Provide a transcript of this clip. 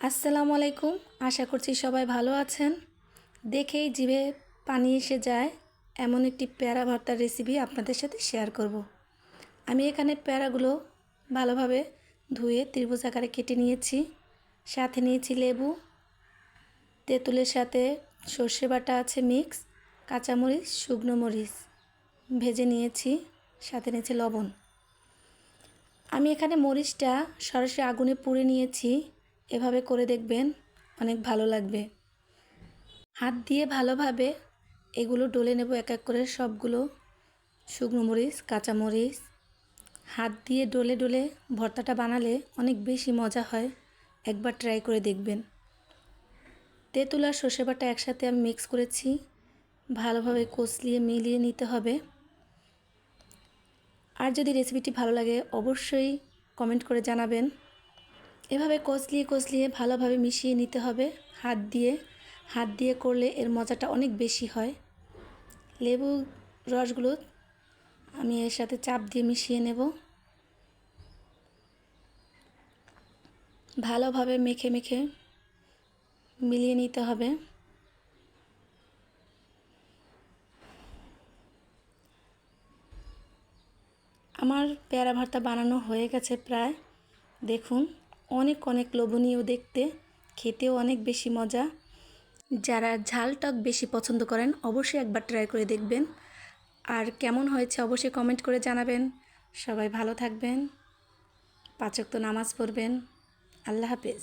আসসালামু আলাইকুম। আশা করছি সবাই ভালো আছেন। দেখেই জিভে পানি এসে যায় এমন একটি পেয়ারা ভর্তার রেসিপি আপনাদের সাথে শেয়ার করব। আমি এখানে পেয়ারাগুলো ভালোভাবে ধুয়ে ত্রিভুজ আকারে কেটে নিয়েছি। সাথে নিয়েছি লেবু, তেঁতুলের সাথে সর্ষে বাটা আছে মিক্স, কাঁচামরিচ, শুকনো মরিচ ভেজে নিয়েছি, সাথে নিয়েছি লবণ। আমি এখানে মরিচটা সরাসরি আগুনে পুড়ে নিয়েছি। এভাবে করে দেখবেন, অনেক ভালো লাগবে। হাত দিয়ে ভালোভাবে এগুলো ডলে নেব এক এক করে সবগুলো শুকনো মরিচ, কাঁচামরিচ। হাত দিয়ে ডলে ডলে ভর্তাটা বানালে অনেক বেশি মজা হয়, একবার ট্রাই করে দেখবেন। তেঁতুল আর সর্ষে বাটা একসাথে আমি মিক্স করেছি, ভালোভাবে কষলিয়ে মিলিয়ে নিতে হবে। আর যদি রেসিপিটি ভালো লাগে অবশ্যই কমেন্ট করে জানাবেন। এভাবে কষলিয়ে কষলিয়ে ভালোভাবে মিশিয়ে নিতে হবে হাত দিয়ে করলে এর মজাটা অনেক বেশি হয়। লেবু রসগুলো আমি এর সাথে চাপ দিয়ে মিশিয়ে নেব। ভালোভাবে মেখে মেখে মিলিয়ে নিতে হবে। আমার পেয়ারা ভর্তা বানানো হয়ে গেছে প্রায়। দেখুন, অনেক অনেক লোভনীয় দেখতে, খেতেও অনেক বেশি মজা। যারা ঝাল টক বেশি পছন্দ করেন অবশ্যই একবার ট্রাই করে দেখবেন। আর কেমন হয়েছে অবশ্যই কমেন্ট করে জানাবেন। সবাই ভালো থাকবেন, 5 ওয়াক্ত নামাজ পড়বেন। আল্লাহ হাফেজ।